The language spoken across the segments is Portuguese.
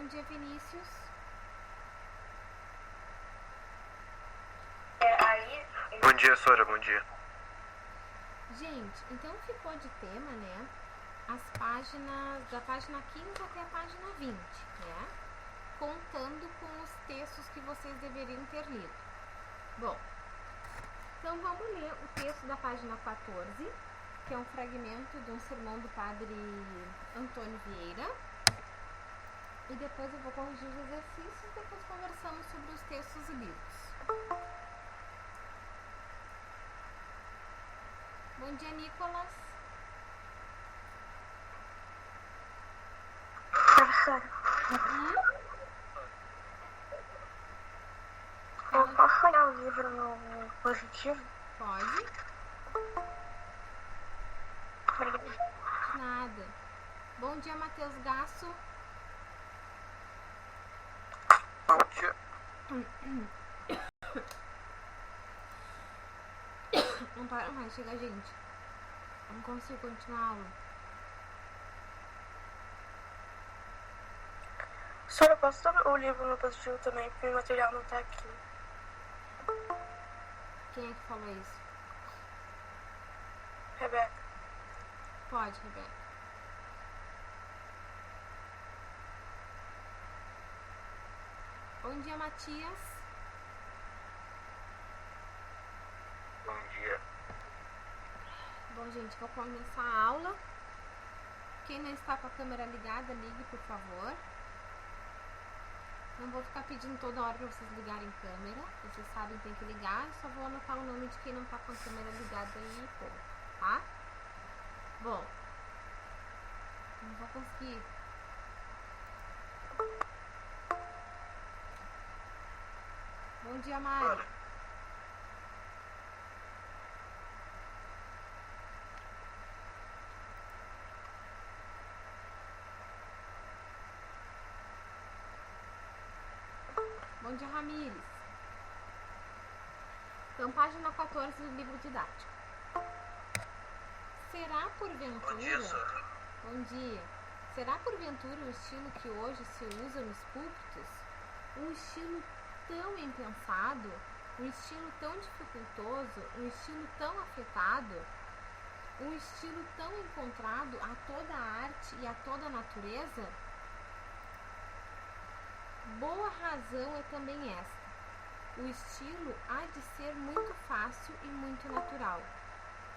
dia, Vinícius. Bom dia, Sora, bom dia. Gente, então ficou de tema, né? As páginas, da página 15 até a página 20, né? Contando com os textos que vocês deveriam ter lido. Bom, então vamos ler o texto da página 14, que é um fragmento de um sermão do padre Antônio Vieira. E depois eu vou corrigir os exercícios e depois conversamos sobre os textos lidos. Bom dia, Nicolas. Professora, eu posso olhar o livro no positivo? Pode? Obrigada. De nada. Bom dia, Matheus Gasso. Bom dia. Não para mais, chega gente. Não consigo continuar a aula. Professora, eu posso tomar o livro no positivo também, porque o material não tá aqui. Quem é que falou isso? Rebeca. Pode, Rebeca. Bom dia, Matias. Bom dia. Bom, gente, vou começar a aula. Quem não está com a câmera ligada, ligue, por favor. Não vou ficar pedindo toda hora para vocês ligarem a câmera. Vocês sabem, tem que ligar. Só vou anotar o nome de quem não está com a câmera ligada aí e ponto, tá? Bom, não vou conseguir. Bom dia, Mari. Bom dia, Ramires. Então, página 14 do livro didático. Será porventura... Bom dia, Sora. Bom dia. Será porventura o estilo que hoje se usa nos púlpitos um estilo tão impensado, um estilo tão dificultoso, um estilo tão afetado, um estilo tão encontrado a toda a arte e a toda a natureza? Boa razão é também esta. O estilo há de ser muito fácil e muito natural.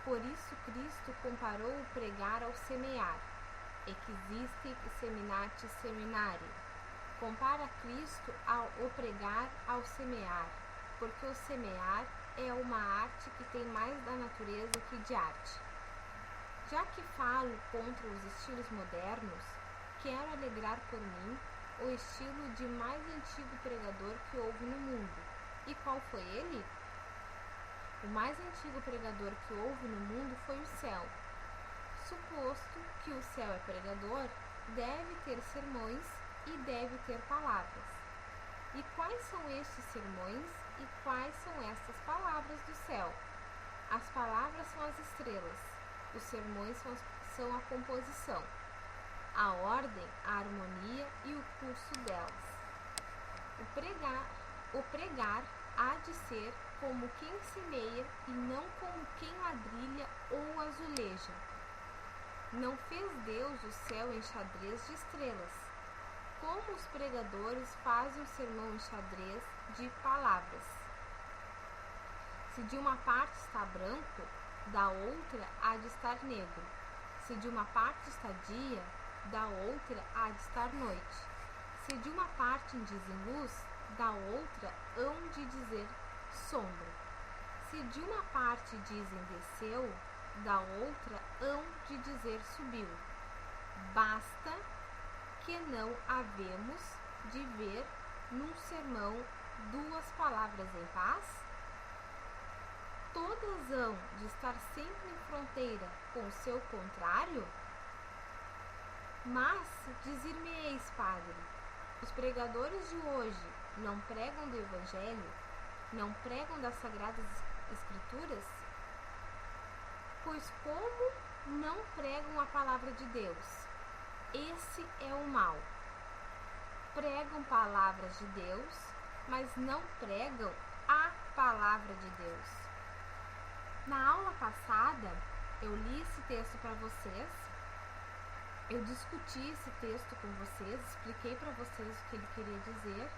Por isso Cristo comparou o pregar ao semear. Existe seminati seminari. Compara Cristo o pregar ao semear, porque o semear é uma arte que tem mais da natureza que de arte. Já que falo contra os estilos modernos, quero alegrar por mim o estilo de mais antigo pregador que houve no mundo. E qual foi ele? O mais antigo pregador que houve no mundo foi o céu. Suposto que o céu é pregador, deve ter sermões e deve ter palavras. E quais são estes sermões e quais são estas palavras do céu? As palavras são as estrelas, os sermões são a composição, a ordem, a harmonia e o curso delas. O pregar há de ser como quem semeia e não como quem ladrilha ou azuleja. Não fez Deus o céu em xadrez de estrelas, como os pregadores fazem o sermão em xadrez de palavras. Se de uma parte está branco, da outra há de estar negro. Se de uma parte está dia, da outra há de estar noite. Se de uma parte dizem luz, da outra hão de dizer sombra. Se de uma parte dizem desceu, da outra hão de dizer subiu. Basta que não havemos de ver num sermão duas palavras em paz? Todas hão de estar sempre em fronteira com o seu contrário? Mas, dizer-me-eis, padre, os pregadores de hoje não pregam do Evangelho? Não pregam das Sagradas Escrituras? Pois como não pregam a palavra de Deus? Esse é o mal. pregam palavras de Deus, mas não pregam a palavra de Deus. Na aula passada, eu li esse texto para vocês, eu discuti esse texto com vocês, expliquei para vocês o que ele queria dizer.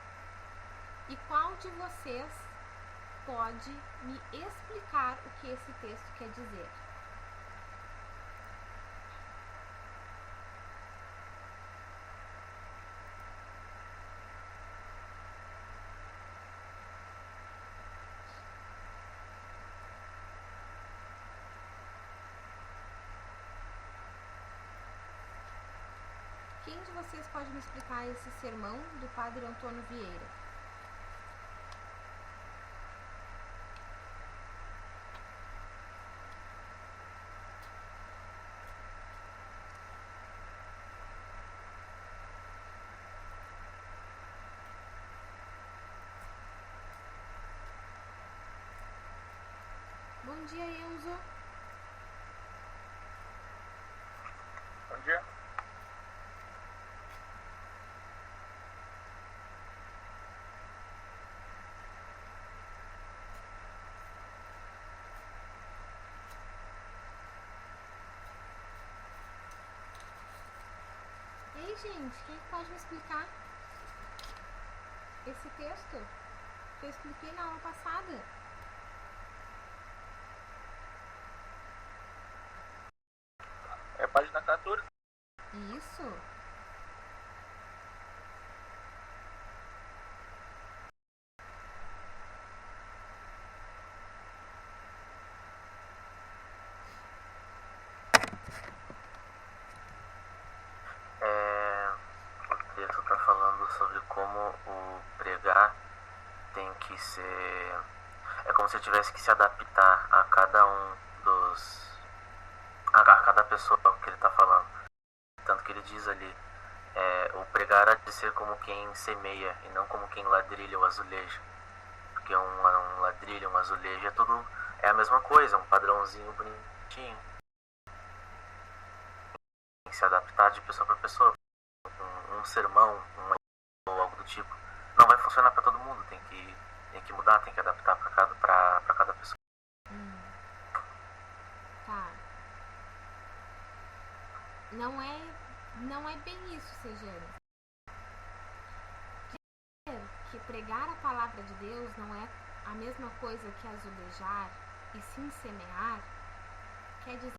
E qual de vocês pode me explicar o que esse texto quer dizer? Quem de vocês pode me explicar esse sermão do Padre Antônio Vieira? Bom dia, Enzo. Bom dia. E aí, gente, quem pode me explicar esse texto que eu expliquei na aula passada? É a página 14. Isso. O texto está falando sobre como o pregar tem que ser... É como se eu tivesse que se adaptar a cada um dos... a cada pessoa que ele está falando. Tanto que ele diz ali, o pregar há de ser como quem semeia e não como quem ladrilha o azulejo. Porque um ladrilho, um azulejo, é a mesma coisa, um padrãozinho bonitinho. Tem que se adaptar de pessoa para pessoa. Um sermão, ou algo do tipo, não vai funcionar para todo mundo. Tem que mudar, tem que adaptar para cada pessoa. Tá. Não é bem isso, Sejane. Que pregar a palavra de Deus não é a mesma coisa que azulejar e sim semear. Quer dizer,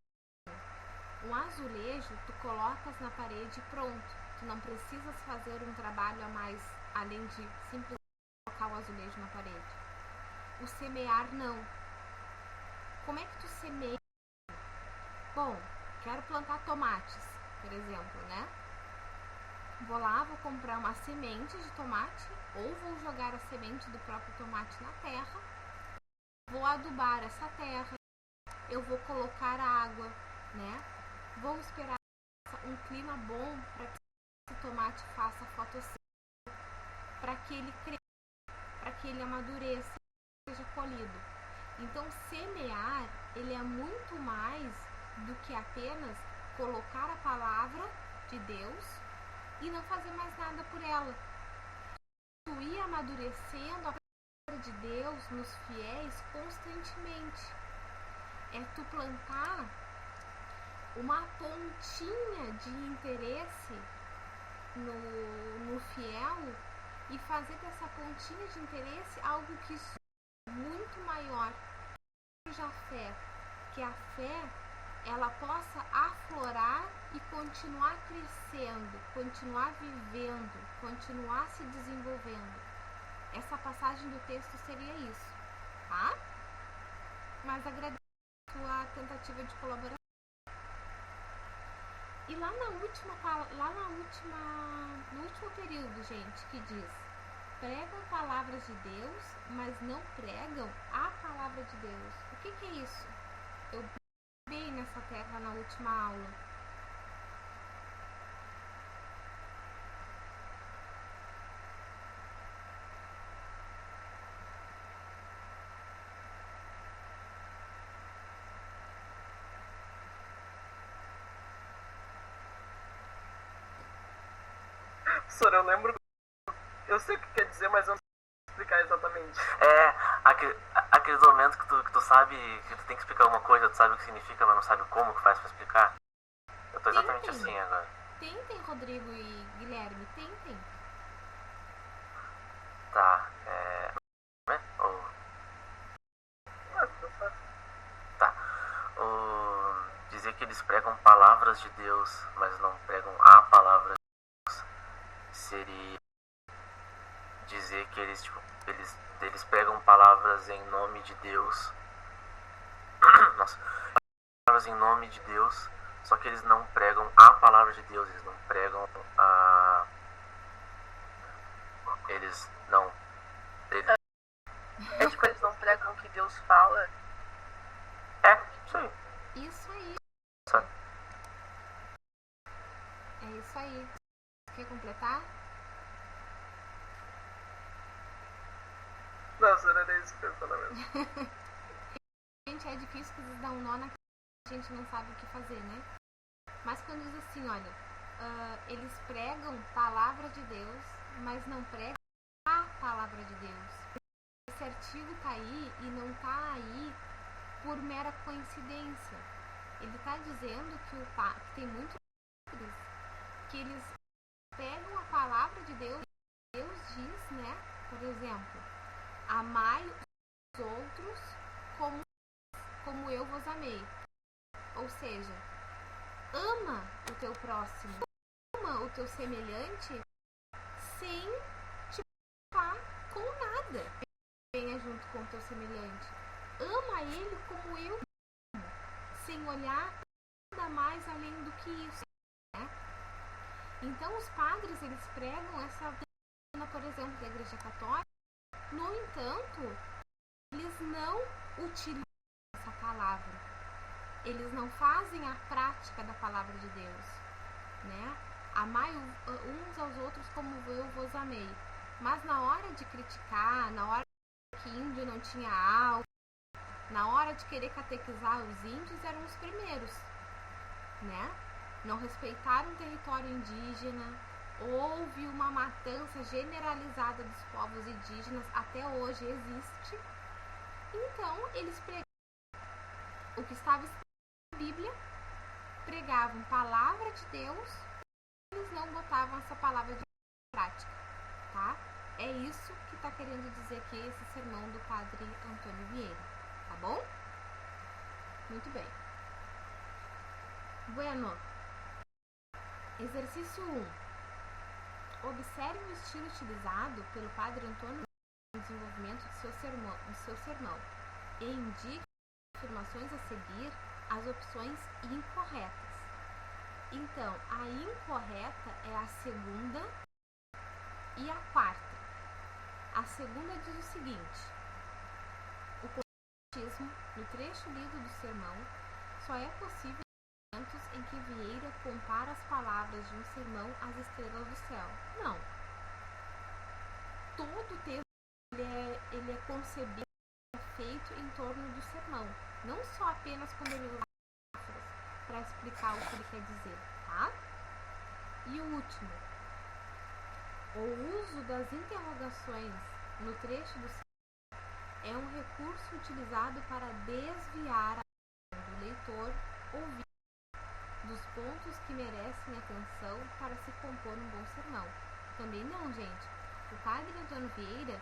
um azulejo tu colocas na parede e pronto. Tu não precisas fazer um trabalho a mais além de simplesmente colocar o azulejo na parede. O semear não. Como é que tu semeia? Bom, quero plantar tomates, por exemplo, né? Vou lá, vou comprar uma semente de tomate ou vou jogar a semente do próprio tomate na terra. Vou adubar essa terra. Eu vou colocar água, né? Vou esperar um clima bom para que esse tomate faça fotossíntese, para que ele cresça, para que ele amadureça e seja colhido. Então, semear, ele é muito mais do que apenas colocar a palavra de Deus e não fazer mais nada por ela. Tu ir amadurecendo a palavra de Deus nos fiéis constantemente. É tu plantar uma pontinha de interesse no fiel e fazer dessa pontinha de interesse algo que é muito maior, seja a fé, que a fé ela possa aflorar e continuar crescendo, continuar vivendo, continuar se desenvolvendo. Essa passagem do texto seria isso, tá? Mas agradeço a tua tentativa de colaboração. E no último período, gente, que diz: pregam palavras de Deus, mas não pregam a palavra de Deus. O que é isso? Eu vi nessa tecla na última aula. Professor, eu lembro Eu sei o que quer dizer, mas eu não sei explicar exatamente. Aqueles momentos que tu sabe que tu tem que explicar uma coisa, tu sabe o que significa, mas não sabe como que faz pra explicar. Eu tô exatamente assim agora. Tentem, Rodrigo e Guilherme, tentem. Tá, Tá. Dizer que eles pregam palavras de Deus, mas não pregam a palavra de Deus, seria dizer que eles pregam palavras em nome de Deus. Nossa, palavras em nome de Deus, só que eles não pregam a palavra de Deus, eles não pregam a. Eles não. É tipo, eles não pregam o que Deus fala. Isso aí. Isso aí. Sabe? É isso aí. Quer completar? Nossa, era isso que eu ia falar mesmo. Gente, é difícil que eles dão um nó na a gente não sabe o que fazer, né? Mas quando diz assim, olha, eles pregam palavra de Deus, mas não pregam a palavra de Deus. Esse artigo tá aí e não tá aí por mera coincidência. Ele tá dizendo que tem muitos que eles pegam a palavra de Deus. Deus diz, né? Por exemplo, amai os outros como eu vos amei. Ou seja, ama o teu próximo, ama o teu semelhante sem te preocupar com nada. Venha junto com o teu semelhante. Ama ele como eu amo, sem olhar nada mais além do que isso. Né? Então os padres, eles pregam essa doutrina, por exemplo, da Igreja Católica. No entanto, eles não utilizam essa palavra. Eles não fazem a prática da palavra de Deus, né? Amai uns aos outros como eu vos amei. Mas na hora de criticar, na hora que índio não tinha algo, na hora de querer catequizar os índios, eram os primeiros, né? Não respeitaram o território indígena. Houve uma matança generalizada dos povos indígenas, até hoje existe. Então, eles pregavam o que estava escrito na Bíblia, pregavam palavra de Deus, eles não botavam essa palavra de prática, tá? É isso que está querendo dizer aqui esse sermão do Padre Antônio Vieira, tá bom? Muito bem. Bueno, exercício 1. Observe o estilo utilizado pelo Padre Antônio no desenvolvimento de seu sermão e indique as afirmações a seguir as opções incorretas. Então, a incorreta é a segunda e a quarta. A segunda diz o seguinte: o conservatismo, no trecho lido do sermão, só é possível em momentos em que Vieira compara as palavras de um sermão às estrelas do céu. Não. Todo o texto ele é concebido, é feito em torno do sermão. Não só apenas quando ele usa palavras para explicar o que ele quer dizer, tá? E o último, o uso das interrogações no trecho do sermão é um recurso utilizado para desviar a atenção do leitor ouvir dos pontos que merecem atenção para se compor um bom sermão. Também não, gente. O Padre Antônio Vieira,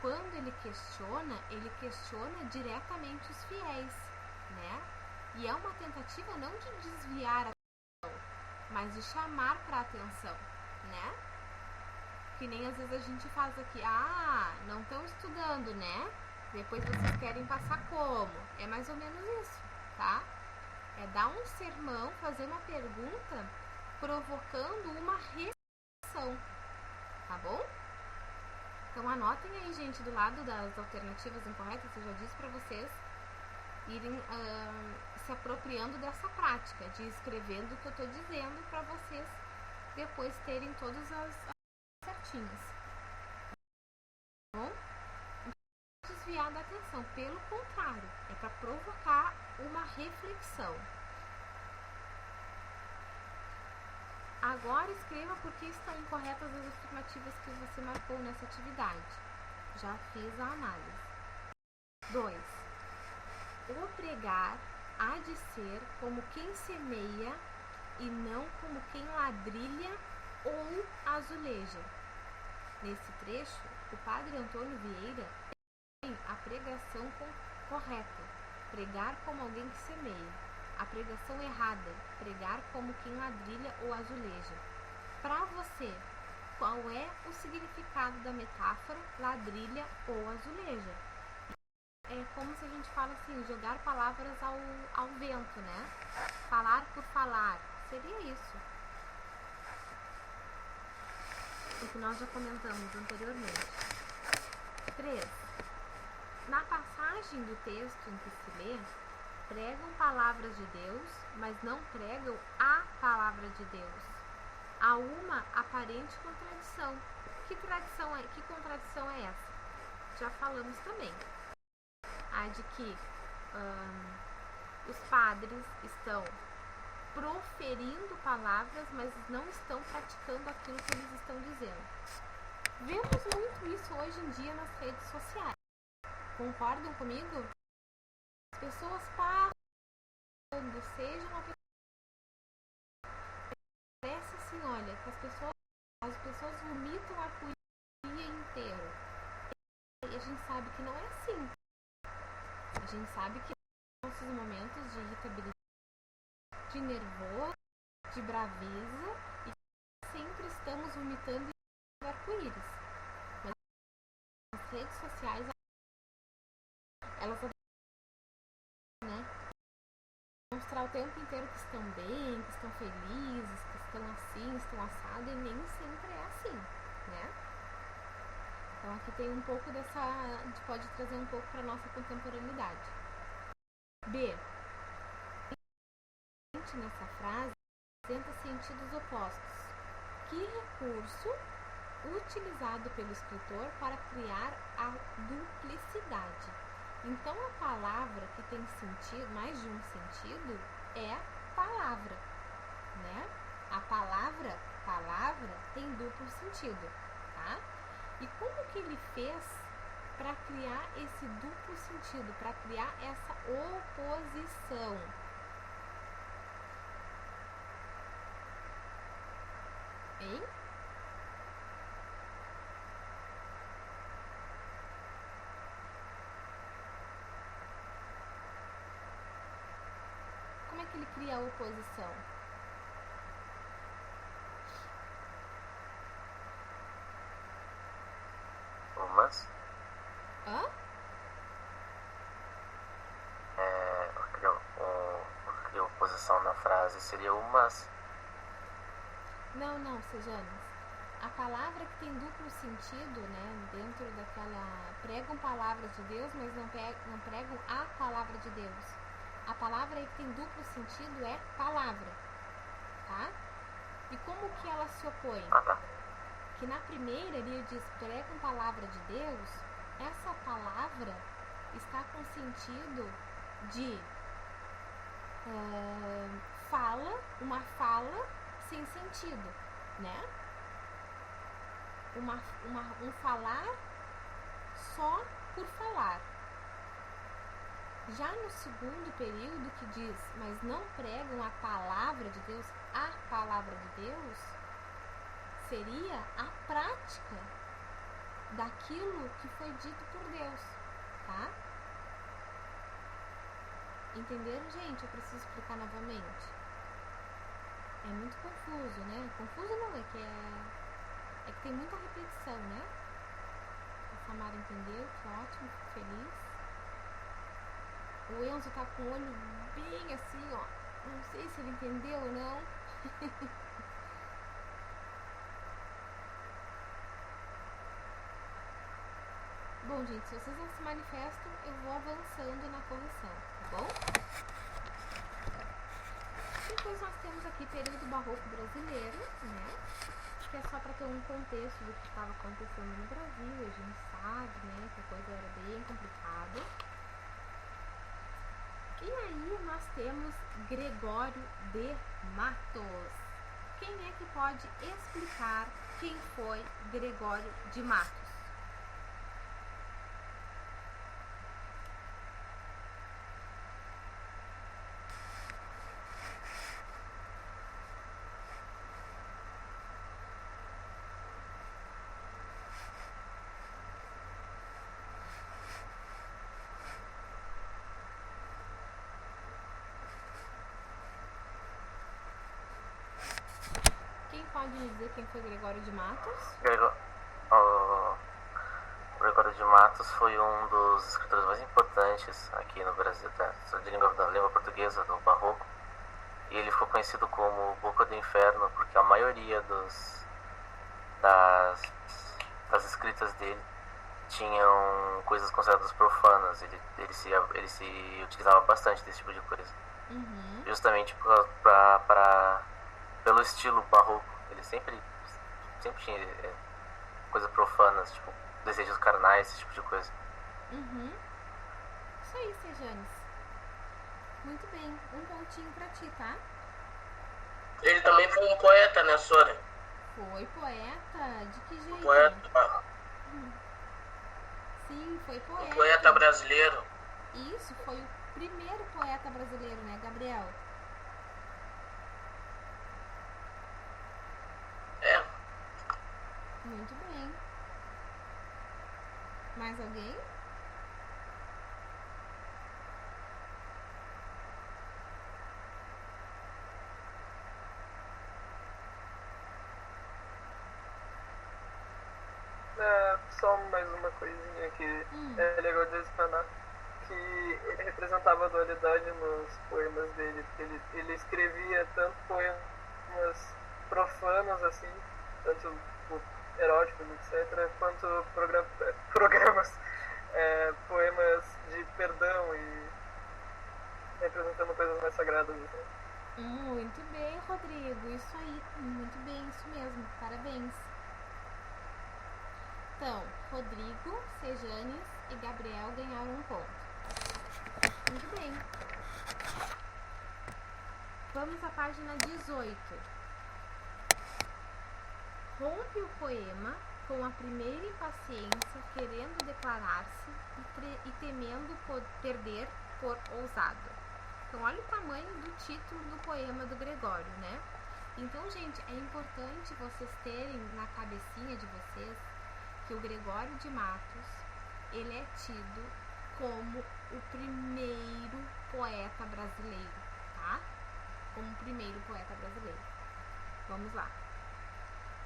quando ele questiona diretamente os fiéis, né? E é uma tentativa não de desviar a atenção, mas de chamar para a atenção, né? Que nem às vezes a gente faz aqui, não estão estudando, né? Depois vocês querem passar como? É mais ou menos isso, tá? É dar um sermão, fazer uma pergunta, provocando uma reflexão, tá bom? Então anotem aí, gente, do lado das alternativas incorretas, eu já disse para vocês irem se apropriando dessa prática, de escrevendo o que eu estou dizendo para vocês depois terem todas as certinhas. Tá bom? Não desviar da atenção, pelo contrário, é para provocar uma reflexão. Agora escreva por que estão incorretas as afirmativas que você marcou nessa atividade. Já fiz a análise. 2. O pregar há de ser como quem semeia e não como quem ladrilha ou azuleja. Nesse trecho, o padre Antônio Vieira tem a pregação correta, pregar como alguém que semeia. A pregação errada, pregar como quem ladrilha ou azuleja. Para você, qual é o significado da metáfora ladrilha ou azuleja? É como se a gente fala assim, jogar palavras ao vento, né? Falar por falar, seria isso. O que nós já comentamos anteriormente. 3. Na passagem do texto em que se lê, pregam palavras de Deus, mas não pregam a palavra de Deus. Há uma aparente contradição. Que contradição é essa? Já falamos também. A de que os padres estão proferindo palavras, mas não estão praticando aquilo que eles estão dizendo. Vemos muito isso hoje em dia nas redes sociais. Concordam comigo? As pessoas passando, seja uma pessoa. Parece assim, olha, que as pessoas vomitam a dia inteiro. E a gente sabe que não é assim. A gente sabe que nossos momentos de irritabilidade, de nervoso, de braveza, e sempre estamos vomitando arco-íris. Mas as redes sociais, elas mostrar o tempo inteiro que estão bem, que estão felizes, que estão assim, estão assados, e nem sempre é assim, né? Então aqui tem um pouco dessa, a gente pode trazer um pouco para nossa contemporaneidade. B. Nessa frase apresenta sentidos opostos. Que recurso utilizado pelo escritor para criar a duplicidade? Então a palavra que tem sentido, mais de um sentido, é palavra, né? A palavra tem duplo sentido, tá? E como que ele fez para criar esse duplo sentido, para criar essa oposição? Hein? Como é que ele cria a oposição? Umas. Hã? A oposição na frase seria umas. Não, Sejanes. A palavra que tem duplo sentido, né? Dentro daquela... Pregam palavras de Deus, mas não pregam a palavra de Deus. A palavra aí que tem duplo sentido é palavra, tá? E como que ela se opõe? Que na primeira ele diz, pregam palavra de Deus, essa palavra está com sentido de uma fala sem sentido, né? Um falar só por falar. Já no segundo período que diz, mas não pregam a palavra de Deus, a palavra de Deus, seria a prática daquilo que foi dito por Deus, tá? Entenderam, gente? Eu preciso explicar novamente. É muito confuso, né? Confuso não, é que tem muita repetição, né? A Samara entendeu, que ótimo, fico feliz. O Enzo tá com o olho bem assim, ó. Não sei se ele entendeu ou não. Bom, gente, se vocês não se manifestam, eu vou avançando na correção, tá bom? Depois nós temos aqui período barroco brasileiro, né? Que é só para ter um contexto do que estava acontecendo no Brasil. A gente sabe, né, que a coisa era bem complicada. E aí nós temos Gregório de Matos. Quem é que pode explicar quem foi Gregório de Matos? Quem pode dizer quem foi Gregório de Matos? O Gregório de Matos foi um dos escritores mais importantes aqui no Brasil, da língua portuguesa, do Barroco. E ele ficou conhecido como Boca do Inferno porque a maioria das escritas dele tinham coisas consideradas profanas. Ele se utilizava bastante desse tipo de coisa. Justamente pelo estilo barroco. Ele sempre tinha coisas profanas, tipo desejos carnais, esse tipo de coisa. Isso aí, Sejanes. Muito bem. Um pontinho pra ti, tá? Ele também foi um poeta, né, Sônia? Foi poeta? De que jeito? Poeta, Sim, foi poeta. um poeta brasileiro. Isso, foi o primeiro poeta brasileiro, né, Gabriel? É. Muito bem. Mais alguém? Só mais uma coisinha que é legal de explanar, que ele representava a dualidade nos poemas dele. Ele escrevia tanto poemas profanos, assim, tanto eróticos, etc., quanto programas, poemas de perdão e representando coisas mais sagradas. Assim. Muito bem, Rodrigo. Isso aí. Muito bem, isso mesmo. Parabéns. Então, Rodrigo, Sejanes e Gabriel ganharam um ponto. Muito bem. Vamos à página 18. Rompe o poema com a primeira impaciência, querendo declarar-se e temendo perder por ousado. Então, olha o tamanho do título do poema do Gregório, né? Então, gente, é importante vocês terem na cabecinha de vocês que o Gregório de Matos, ele é tido como o primeiro poeta brasileiro, tá? Como o primeiro poeta brasileiro. Vamos lá.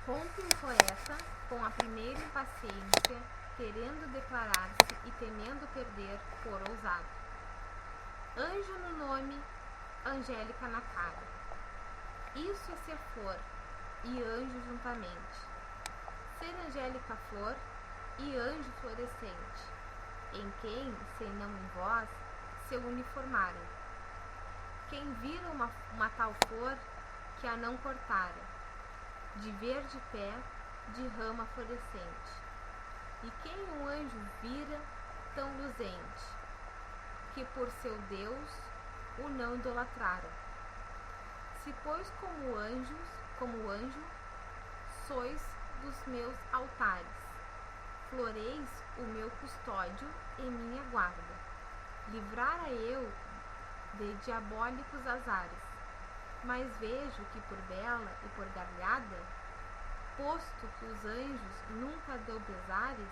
Rompe o poeta com a primeira impaciência, querendo declarar-se e temendo perder por ousado. Anjo no nome, Angélica na cara. Isso é ser flor e anjo juntamente. Ser Angélica flor e anjo florescente, em quem, sem não em vós, se uniformaram. Quem vira uma tal flor que a não cortara, de verde pé, de rama florescente. E quem um anjo vira tão luzente, que por seu Deus o não idolatrara. Se pois como anjo, sois dos meus altares, floreis o meu custódio e minha guarda. Livrara eu de diabólicos azares, mas vejo que por bela e por gargalhada, posto que os anjos nunca dão pesares,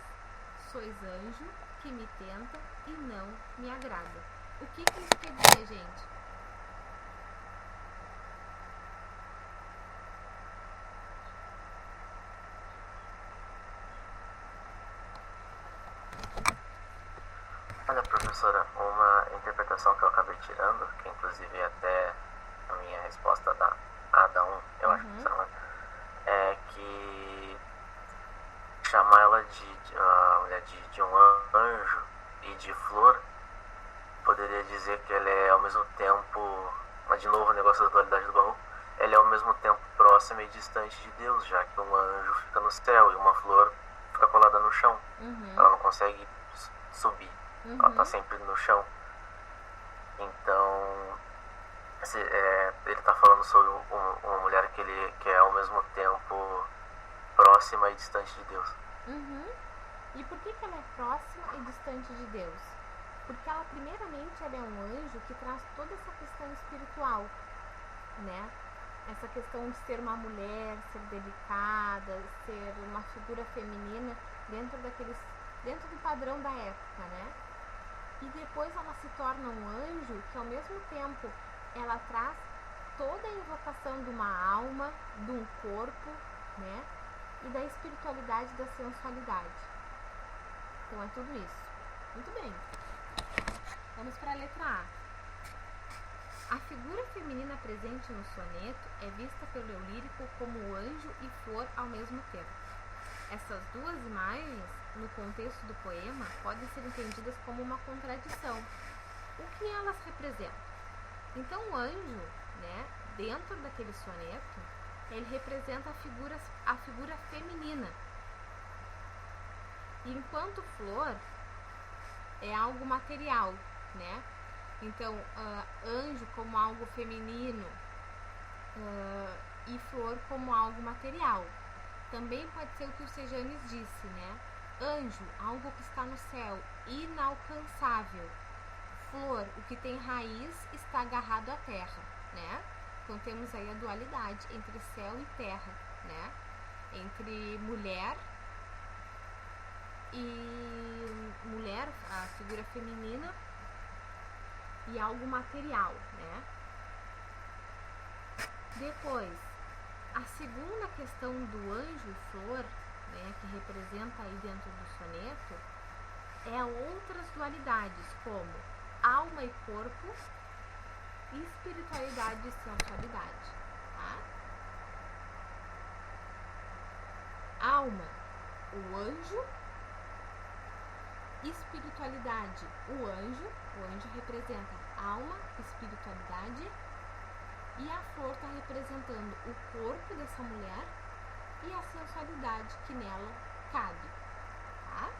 sois anjo que me tenta e não me agrada. O que isso quer dizer, gente? Olha, professora, uma interpretação que eu acabei tirando, que inclusive é até a minha resposta da A1, eu acho que é que chamar ela a mulher de um anjo e de flor poderia dizer que ela é ao mesmo tempo, mas de novo o negócio da dualidade do barroco, ela é ao mesmo tempo próxima e distante de Deus, já que um anjo fica no céu e uma flor fica colada no chão. Ela não consegue subir, ela está sempre no chão. Então Ele tá falando sobre uma mulher que é ao mesmo tempo próxima e distante de Deus. E por que ela é próxima e distante de Deus? Porque ela, primeiramente, ela é um anjo que traz toda essa questão espiritual, né? Essa questão de ser uma mulher, ser delicada, ser uma figura feminina dentro do padrão da época, né? E depois ela se torna um anjo que, ao mesmo tempo, ela traz toda a invocação de uma alma, de um corpo, né? E da espiritualidade, da sensualidade. Então é tudo isso. Muito bem. Vamos para a letra A. A figura feminina presente no soneto é vista pelo eu lírico como anjo e flor ao mesmo tempo. Essas duas imagens, no contexto do poema, podem ser entendidas como uma contradição. O que elas representam? Então, o anjo, né, dentro daquele soneto, ele representa a figura feminina. Enquanto flor é algo material, né? Então, anjo como algo feminino e flor como algo material. Também pode ser o que o Sejanes disse, né? Anjo, algo que está no céu, inalcançável. Flor, o que tem raiz, está agarrado à terra, né? Então temos aí a dualidade entre céu e terra, né? Entre mulher, a figura feminina, e algo material, né? Depois, a segunda questão do anjo e flor, né, que representa aí dentro do soneto, é outras dualidades, como alma e corpo, espiritualidade e sensualidade, tá? Alma, o anjo. Espiritualidade, o anjo representa alma, espiritualidade, e a flor está representando o corpo dessa mulher e a sensualidade que nela cabe, tá?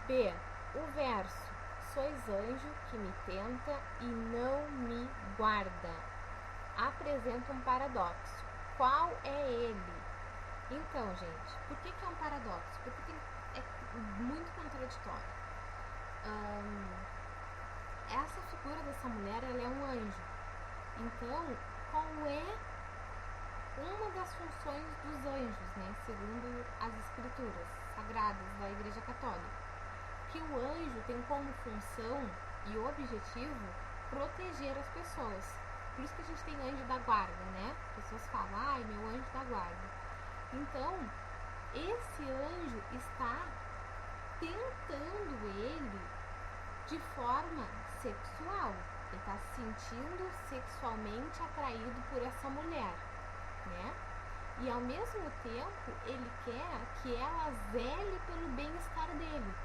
B. O verso: sois anjo que me tenta e não me guarda, apresenta um paradoxo. Qual é ele? Então, gente, por que é um paradoxo? Porque é muito contraditório. Essa figura dessa mulher, ela é um anjo. Então, qual é uma das funções dos anjos, né, segundo as escrituras sagradas da Igreja Católica? Que o anjo tem como função e objetivo proteger as pessoas. Por isso que a gente tem anjo da guarda, né? As pessoas falam, ai, meu anjo da guarda. Então, esse anjo está tentando ele de forma sexual. Ele está se sentindo sexualmente atraído por essa mulher, né? E ao mesmo tempo, ele quer que ela zele pelo bem-estar dele.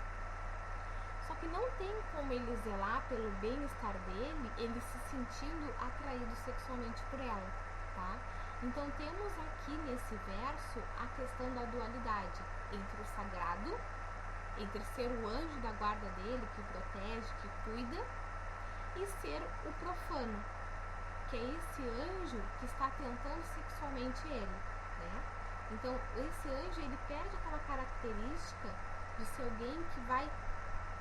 Só que não tem como ele zelar pelo bem-estar dele, ele se sentindo atraído sexualmente por ela, tá? Então temos aqui nesse verso a questão da dualidade entre o sagrado, entre ser o anjo da guarda dele, que protege, que cuida, e ser o profano, que é esse anjo que está tentando sexualmente ele, né? Então esse anjo, ele perde aquela característica de ser alguém que vai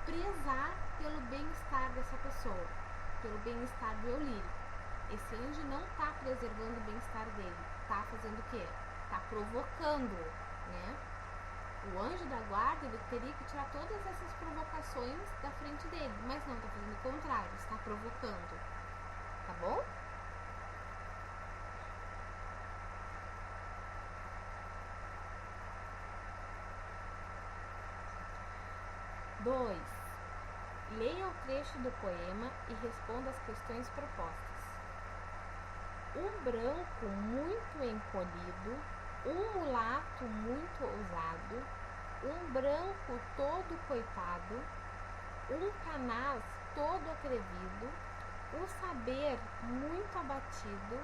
prezar pelo bem-estar dessa pessoa, pelo bem-estar do eu lírico. Esse anjo não está preservando o bem-estar dele, está fazendo o quê? Está provocando, né? O anjo da guarda, ele teria que tirar todas essas provocações da frente dele, mas não, está fazendo o contrário, está provocando, tá bom? Dois. Leia o trecho do poema e responda as questões propostas. Um branco muito encolhido, um mulato muito ousado, um branco todo coitado, Um Canás todo atrevido, o saber muito abatido,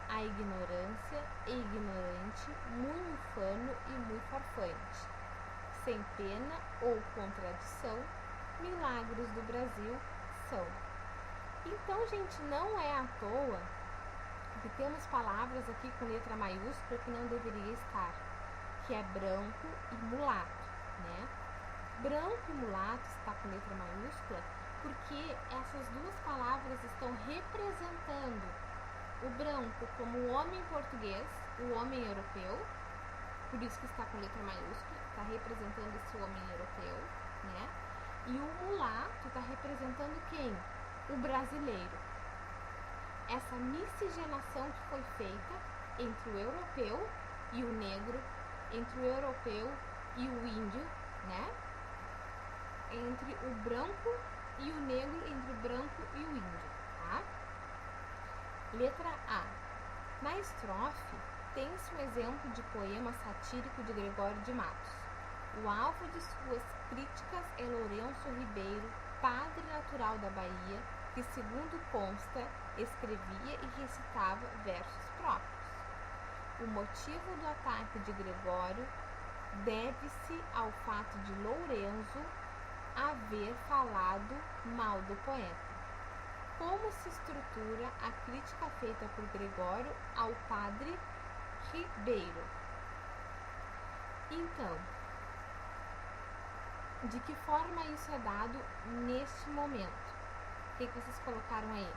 a ignorância e ignorante, muito ufano e muito farfante. Sem pena ou contradição, milagres do Brasil são. Então, gente, não é à toa que temos palavras aqui com letra maiúscula que não deveria estar, que é branco e mulato, né? Branco e mulato está com letra maiúscula porque essas duas palavras estão representando o branco como o homem português, o homem europeu, por isso que está com letra maiúscula, está representando esse homem europeu, né? E o mulato está representando quem? O brasileiro. Essa miscigenação que foi feita entre o europeu e o negro, entre o europeu e o índio, né? Entre o branco e o negro, entre o branco e o índio, tá? Letra A. Na estrofe, tem-se um exemplo de poema satírico de Gregório de Matos. O alvo de suas críticas é Lourenço Ribeiro, padre natural da Bahia, que, segundo consta, escrevia e recitava versos próprios. O motivo do ataque de Gregório deve-se ao fato de Lourenço haver falado mal do poeta. Como se estrutura a crítica feita por Gregório ao padre Ribeiro? Então, de que forma isso é dado neste momento? O que vocês colocaram aí?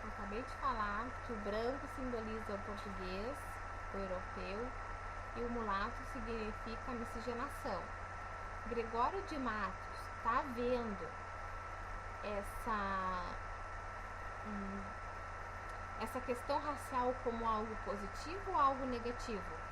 Eu acabei de falar que o branco simboliza o português, o europeu, e o mulato significa miscigenação. Gregório de Matos está vendo essa questão racial como algo positivo ou algo negativo?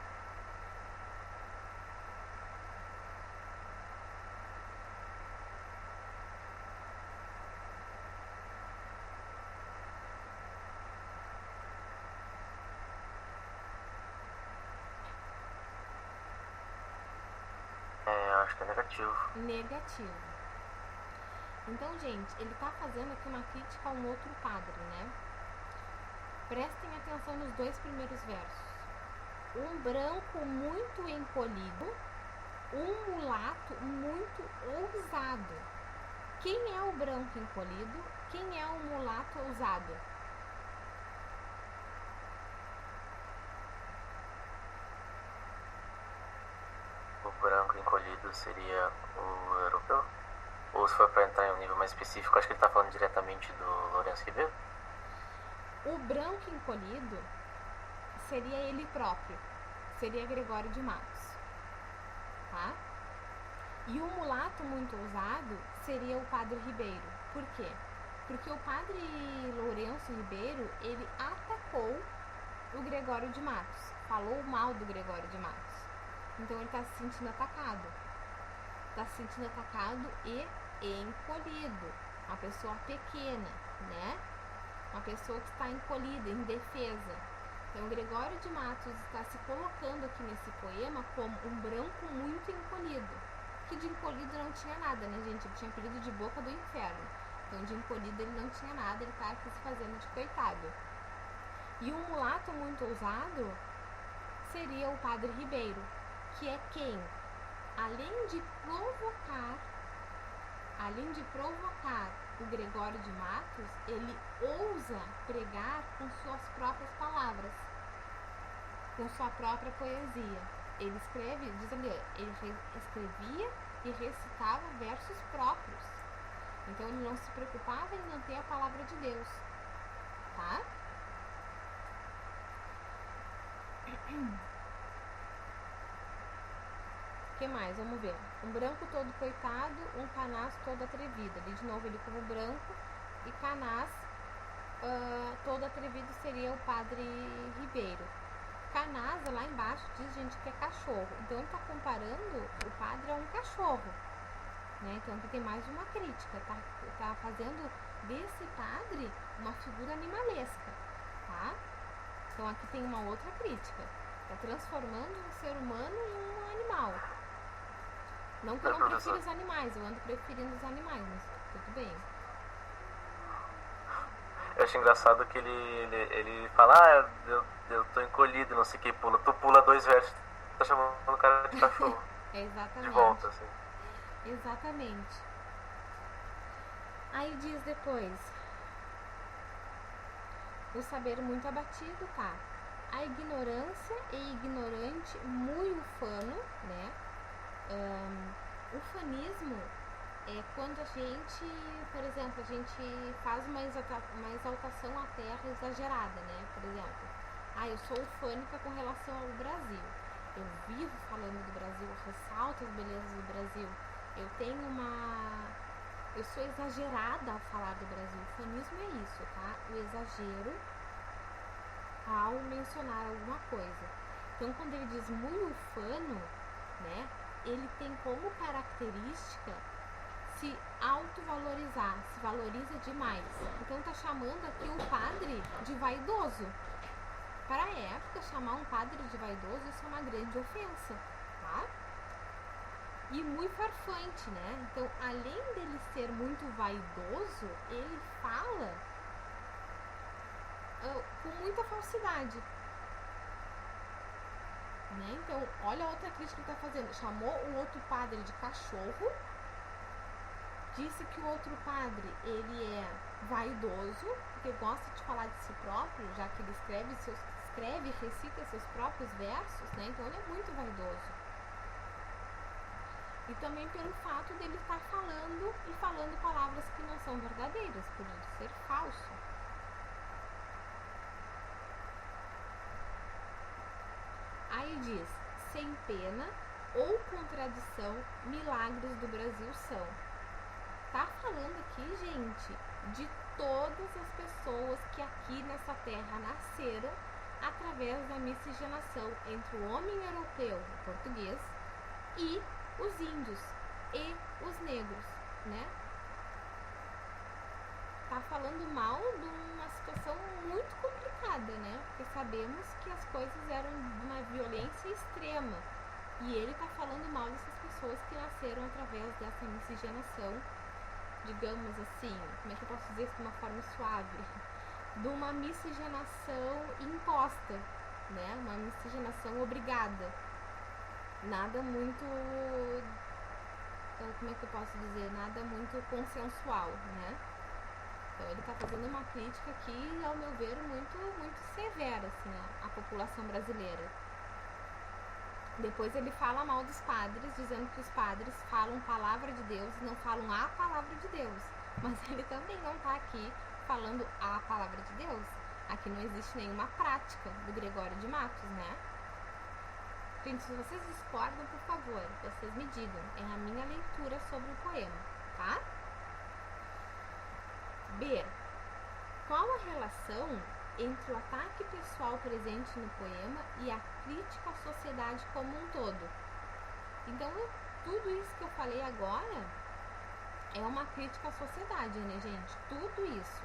Acho que é negativo. Negativo. Então, gente, ele está fazendo aqui uma crítica a um outro padre, né? Prestem atenção nos dois primeiros versos. Um branco muito encolhido, um mulato muito ousado. Quem é o branco encolhido? Quem é o mulato ousado? O branco encolhido seria o europeu? Ou se for para entrar em um nível mais específico, acho que ele está falando diretamente do Lourenço Ribeiro? O branco encolhido seria ele próprio, seria Gregório de Matos, tá? E o mulato muito ousado seria o padre Ribeiro. Por quê? Porque o padre Lourenço Ribeiro, ele atacou o Gregório de Matos, falou mal do Gregório de Matos. Então ele está se sentindo atacado. Está se sentindo atacado e encolhido. Uma pessoa pequena, né? Uma pessoa que está encolhida, indefesa. Então, Gregório de Matos está se colocando aqui nesse poema como um branco muito encolhido. Que de encolhido não tinha nada, né, gente? Ele tinha apelido de boca do inferno. Então, de encolhido ele não tinha nada, ele está aqui se fazendo de coitado. E um mulato muito ousado seria o padre Ribeiro, que é quem, além de provocar o Gregório de Matos, ele ousa pregar com suas próprias palavras, com sua própria poesia. Ele escreve, diz ali, ele escrevia e recitava versos próprios. Então ele não se preocupava em manter a palavra de Deus, tá? O que mais? Vamos ver. Um branco todo coitado, um Canás todo atrevido. Ali de novo ele como branco e Canás todo atrevido seria o padre Ribeiro. Canás, lá embaixo, diz, gente, que é cachorro. Então ele está comparando o padre a um cachorro, né? Então aqui tem mais uma crítica. Tá fazendo desse padre uma figura animalesca. tá? Então aqui tem uma outra crítica. Tá transformando um ser humano em um animal. Não que eu não prefiro os animais, eu ando preferindo os animais, mas tudo bem. Eu acho engraçado que ele fala, eu tô encolhido, não sei o que, pula. Tu pula 2 versos, tá chamando o cara de cachorro. Exatamente. De volta, assim. Exatamente. Aí diz depois, o saber muito abatido, tá? A ignorância e ignorante muito ufano, né? Ufanismo é quando a gente, por exemplo, a gente faz uma exaltação à terra exagerada, né? Por exemplo, eu sou ufânica com relação ao Brasil. Eu vivo falando do Brasil, eu ressalto as belezas do Brasil. Eu sou exagerada ao falar do Brasil. O ufanismo é isso, tá? O exagero ao mencionar alguma coisa. Então, quando ele diz muito ufano, né? Ele tem como característica se autovalorizar, se valoriza demais. Então tá chamando aqui o padre de vaidoso. Para a época, chamar um padre de vaidoso, isso é uma grande ofensa, tá? E muito farfante, né? Então, além dele ser muito vaidoso, ele fala com muita falsidade. Né? Então, olha a outra crítica que ele está fazendo. Chamou o outro padre de cachorro, disse que o outro padre ele é vaidoso, porque gosta de falar de si próprio, já que ele escreve e recita seus próprios versos, né? Então ele é muito vaidoso. E também pelo fato dele estar falando palavras que não são verdadeiras, por ele ser falso. Aí diz, sem pena ou contradição, milagres do Brasil são. Tá falando aqui, gente, de todas as pessoas que aqui nessa terra nasceram através da miscigenação entre o homem europeu, o português, e os índios e os negros, né? Tá falando mal de uma situação muito complicada, né? Porque sabemos que as coisas eram de uma violência extrema. E ele tá falando mal dessas pessoas que nasceram através dessa miscigenação, digamos assim, como é que eu posso dizer isso de uma forma suave? De uma miscigenação imposta, né? Uma miscigenação obrigada. Nada muito, como é que eu posso dizer? Nada muito consensual, né? Então ele está fazendo uma crítica aqui, ao meu ver, muito severa, assim, à população brasileira. Depois ele fala mal dos padres, dizendo que os padres falam palavra de Deus e não falam a palavra de Deus. Mas ele também não está aqui falando a palavra de Deus. Aqui não existe nenhuma prática do Gregório de Matos, né? Gente, se vocês discordam, por favor, vocês me digam. É a minha leitura sobre o poema, tá? B. Qual a relação entre o ataque pessoal presente no poema e a crítica à sociedade como um todo? Então, tudo isso que eu falei agora é uma crítica à sociedade, né, gente? Tudo isso.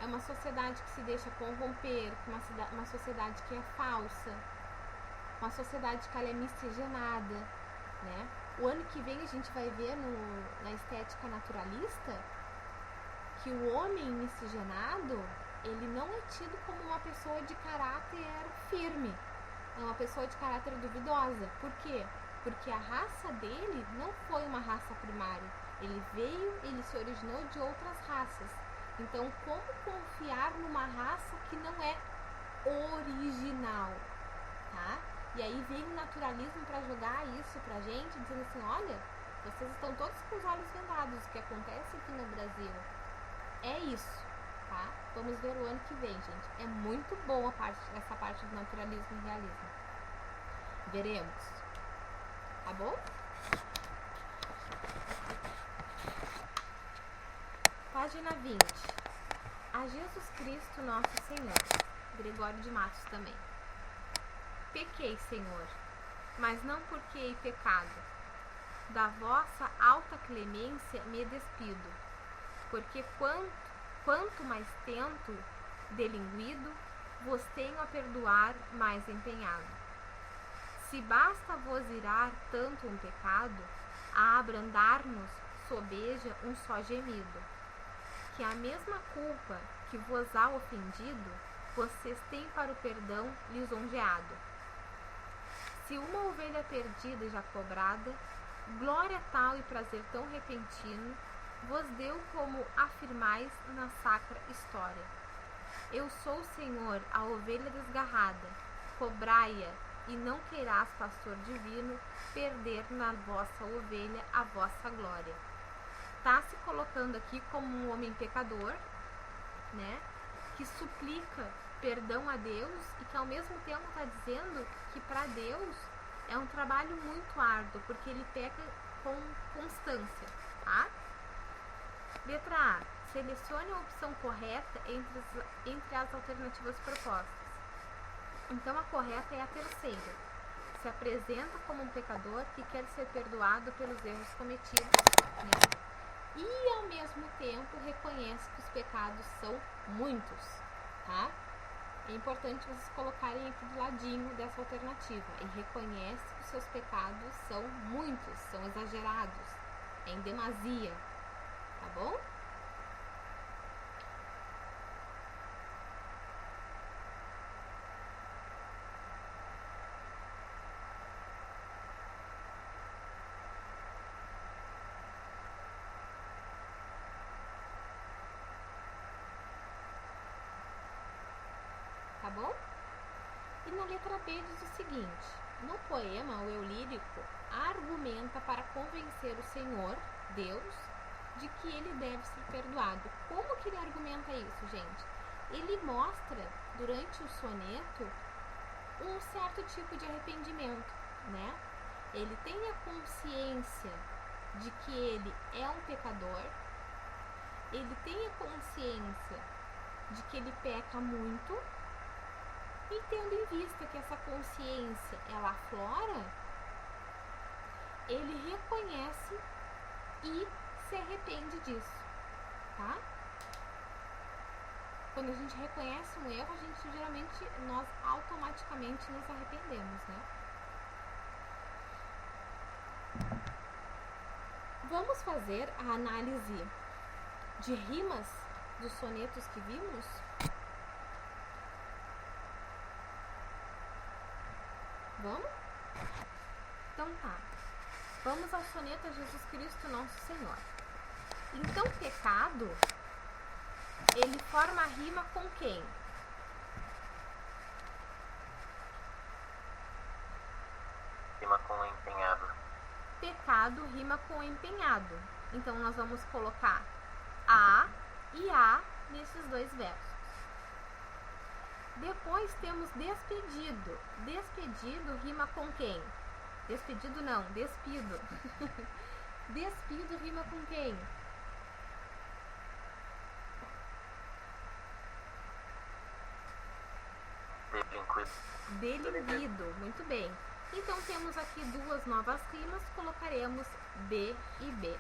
É uma sociedade que se deixa corromper, uma sociedade que é falsa, uma sociedade que ela é miscigenada, né? O ano que vem a gente vai ver na estética naturalista que o homem miscigenado, ele não é tido como uma pessoa de caráter firme, é uma pessoa de caráter duvidosa. Por quê? Porque a raça dele não foi uma raça primária, ele se originou de outras raças. Então, como confiar numa raça que não é original, tá? E aí vem o naturalismo para jogar isso pra gente, dizendo assim, olha, vocês estão todos com os olhos vendados, o que acontece aqui no Brasil é isso, tá? Vamos ver o ano que vem, gente. É muito boa essa parte do naturalismo e realismo. Veremos. Tá bom? Página 20. A Jesus Cristo nosso Senhor. Gregório de Matos também. Pequei, Senhor, mas não porque hei pecado. Da vossa alta clemência me despido, porque quanto mais tento, delinguido, vos tenho a perdoar mais empenhado. Se basta vos irar tanto um pecado, a abrandar-nos sobeja um só gemido, que a mesma culpa que vos há ofendido, vocês têm para o perdão lisonjeado. Se uma ovelha perdida e já cobrada, glória tal e prazer tão repentino, vos deu como afirmais na sacra história. Eu sou o Senhor, a ovelha desgarrada, cobrai-a, e não queirás, pastor divino, perder na vossa ovelha a vossa glória. Está se colocando aqui como um homem pecador, né, que suplica perdão a Deus e que ao mesmo tempo está dizendo que para Deus é um trabalho muito árduo, porque ele peca com constância, tá? Letra A. Selecione a opção correta entre as alternativas propostas. Então a correta é a terceira. Se apresenta como um pecador que quer ser perdoado pelos erros cometidos, né? E ao mesmo tempo reconhece que os pecados são muitos, tá? É importante vocês colocarem aqui do ladinho dessa alternativa. E reconhece que os seus pecados são muitos, são exagerados, é em demasia, tá bom? Tá bom? E na letra B diz o seguinte: no poema, o eu lírico argumenta para convencer o Senhor, Deus, de que ele deve ser perdoado. Como que ele argumenta isso, gente? Ele mostra, durante o soneto, um certo tipo de arrependimento, né? Ele tem a consciência de que ele é um pecador, ele tem a consciência de que ele peca muito, e tendo em vista que essa consciência ela aflora, ele reconhece e se arrepende disso, tá? Quando a gente reconhece um erro, nós automaticamente nos arrependemos, né? Vamos fazer a análise de rimas dos sonetos que vimos? Vamos? Então tá. Vamos ao soneto a Jesus Cristo Nosso Senhor. Então, pecado, ele forma a rima com quem? Rima com empenhado. Pecado rima com empenhado. Então, nós vamos colocar a e a nesses dois versos. Depois temos despedido. Despedido rima com quem? Despedido não, despido. Despido rima com quem? Delinquido, muito bem. Então temos aqui duas novas rimas, colocaremos B e B.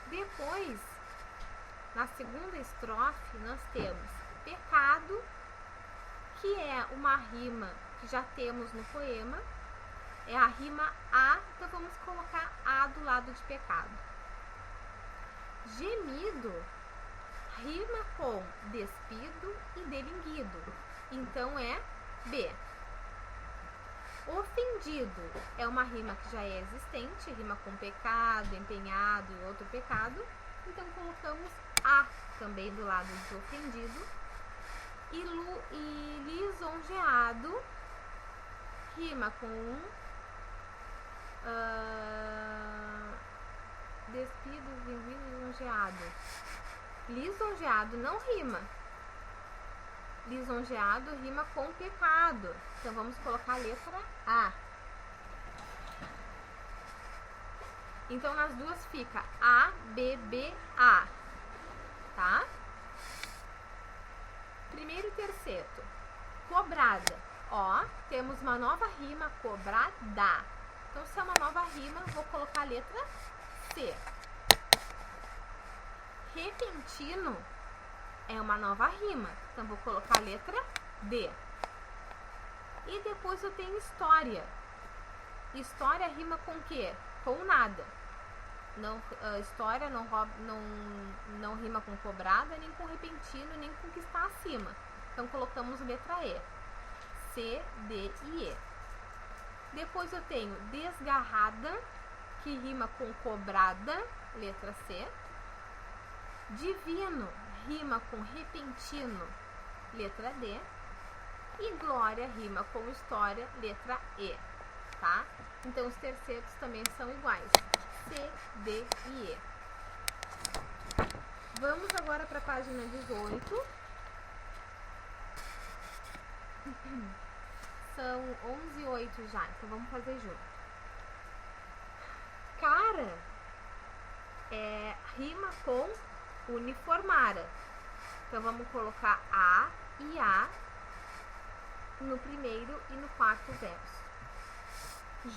Depois, na segunda estrofe, nós temos pecado, que é uma rima que já temos no poema, é a rima A, então vamos colocar A do lado de pecado. Gemido rima com despido e delinquido, então é B. Ofendido é uma rima que já é existente, rima com pecado, empenhado e outro pecado, então colocamos A também do lado de ofendido. E lisonjeado rima com despido, lisonjeado. Lisonjeado não rima. Lisonjeado rima com pecado. Então vamos colocar a letra A. Então nas duas fica A, B, B, A. Tá? Primeiro e terceiro. Cobrada. Ó, temos uma nova rima, cobrada. Então, se é uma nova rima, vou colocar a letra C. Repentino é uma nova rima. Então, vou colocar a letra D. E depois eu tenho história. História rima com o quê? Com nada. Não, história não rima com cobrada, nem com repentino, nem com o que está acima. Então, colocamos letra E. C, D e E. Depois eu tenho desgarrada, que rima com cobrada, letra C. Divino rima com repentino, letra D. E glória rima com história, letra E, tá? Então, os tercetos também são iguais. C, D e E. Vamos agora para a página 18. São 11h08 já, então vamos fazer junto. Cara rima com uniformara. Então, vamos colocar A e A no primeiro e no quarto verso.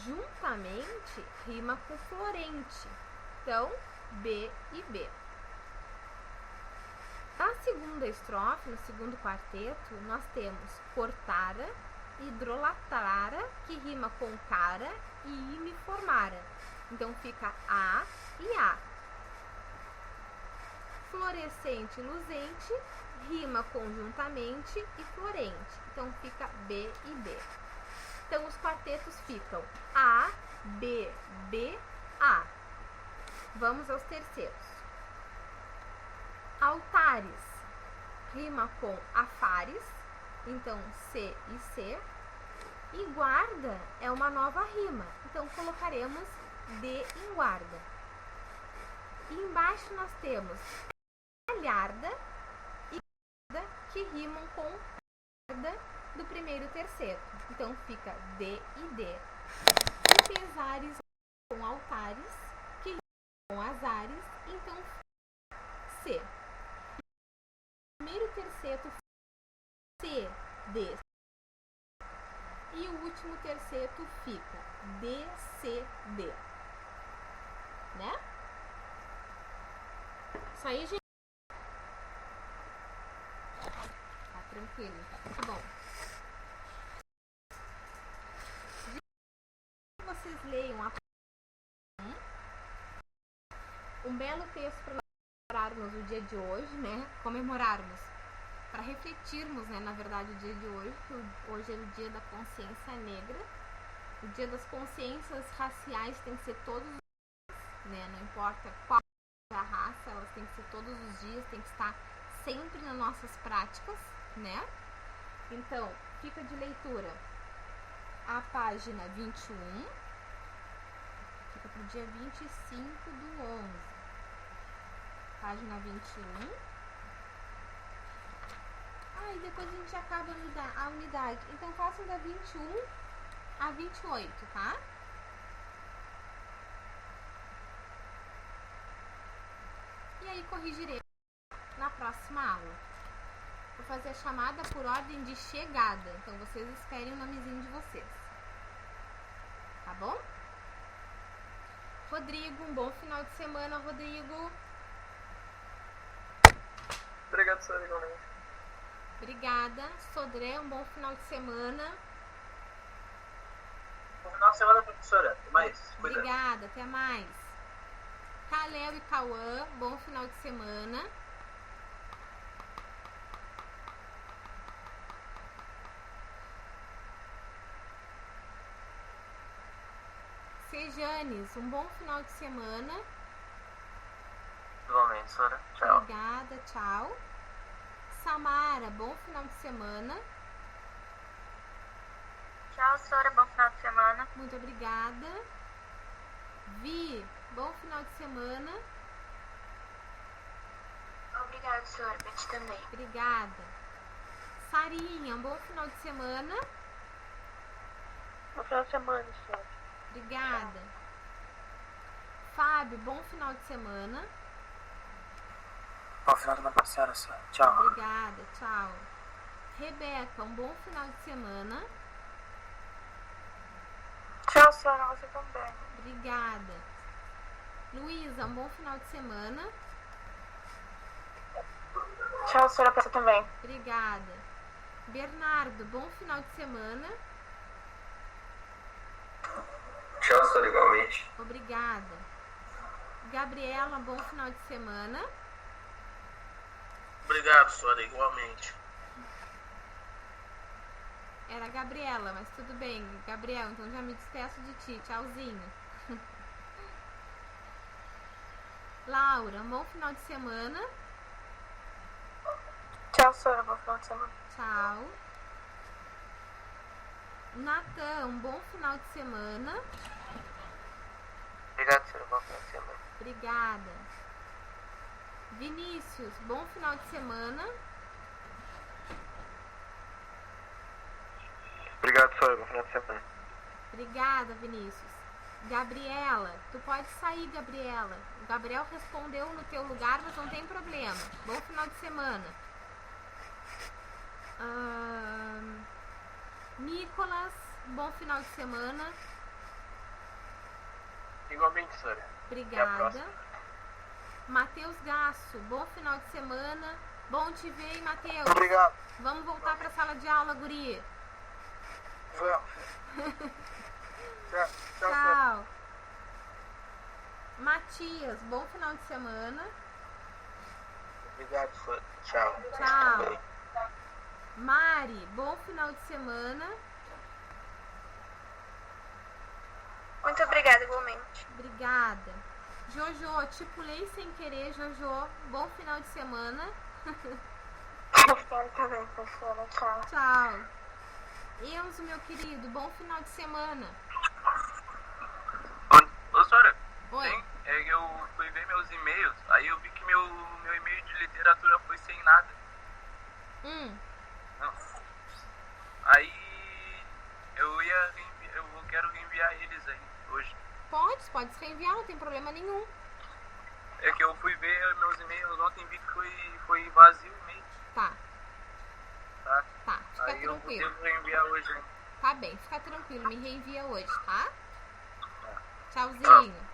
Juntamente, rima com florente. Então, B e B. Na segunda estrofe, no segundo quarteto, nós temos cortara, hidrolatara, que rima com cara, e uniformara. Então, fica A e A. Florescente e luzente, rima conjuntamente e florente. Então, fica B e B. Então, os quartetos ficam A, B, B, A. Vamos aos terceiros. Altares, rima com afares. Então, C e C. E guarda é uma nova rima. Então, colocaremos D em guarda. E embaixo nós temos galharda e guarda, que rimam com guarda do primeiro terceto. Então, fica D e D. E pesares com altares, que rimam com azares. Então, C. Primeiro terceto, C, D. E o último terceto fica D, C, D. Né? Isso aí, gente. Tá tranquilo, então. Tá bom. Vocês leiam um belo texto para comemorarmos o dia de hoje, né? Comemorarmos, para refletirmos, né? Na verdade, o dia de hoje, que hoje é o dia da consciência negra. O dia das consciências raciais tem que ser todos os dias, né? Não importa qual é a raça, elas têm que ser todos os dias, tem que estar sempre nas nossas práticas, né? Então, fica de leitura a página 21, fica pro dia 25/11. Página 21. E depois a gente acaba a unidade. Então, façam da 21 a 28, tá? E aí, corrigirei na próxima aula. Vou fazer a chamada por ordem de chegada. Então, vocês esperem o nomezinho de vocês. Tá bom? Rodrigo, um bom final de semana, Rodrigo. Obrigado, senhora, igualmente. Obrigada. Sodré, um bom final de semana. Bom final de semana, professora. Até mais. Obrigada, até mais. Kalel e Cauã, bom final de semana. Sejanes, um bom final de semana. Igualmente, Sora. Tchau. Obrigada, tchau. Samara, bom final de semana. Tchau, Sora. Bom final de semana. Muito obrigada. Vi, bom final de semana. Obrigada, Sora. Pra ti também. Obrigada. Sarinha, um bom final de semana. Bom final de semana, Sora. Obrigada. Fábio, bom final de semana. Bom final de semana, senhora. Tchau. Obrigada, tchau. Rebeca, um bom final de semana. Tchau, Sora. Você também. Obrigada. Luísa, um bom final de semana. Tchau, Tchau, senhora, pra você também. Obrigada. Bernardo, bom final de semana. Tchau, senhora, igualmente. Obrigada. Gabriela, bom final de semana. Obrigado, senhora, igualmente. Era a Gabriela, mas tudo bem. Gabriel, então já me despeço de ti. Tchauzinho. Laura, bom final de semana. Tchau, senhora, bom final de semana. Tchau. Natan, bom final de semana. Obrigado, senhora. Bom final de semana. Obrigada. Vinícius, bom final de semana. Obrigado, senhora. Bom final de semana. Obrigada, Vinícius. Gabriela, tu pode sair, Gabriela. O Gabriel respondeu no teu lugar, mas não tem problema. Bom final de semana. Nicolas, bom final de semana. Igualmente, senhora. Obrigada. Matheus Gasso, bom final de semana. Bom te ver, hein, Matheus? Obrigado. Vamos voltar para a sala de aula, guri. Vamos. Tchau, Tchau. Matias, bom final de semana. Obrigado, senhora. Tchau. Tchau. Mari, bom final de semana. Muito obrigada, igualmente. Obrigada. Jojo, te pulei sem querer, Jojo. Bom final de semana. Espero também, professora. Tchau. Tchau. Enzo, meu querido, bom final de semana. Ô, senhora, Oi. eu fui ver meus e-mails, aí eu vi que meu e-mail de literatura foi sem nada. Não. Aí eu quero reenviar eles aí hoje. Pode se reenviar, não tem problema nenhum. É que eu fui ver meus e-mails ontem e vi que foi vazio o e-mail. Tá, Tá? fica Aí eu vou ter tranquilo. que reenviar hoje. Tá bem, fica tranquilo, me reenvia hoje, tá? Tá. Tchauzinho.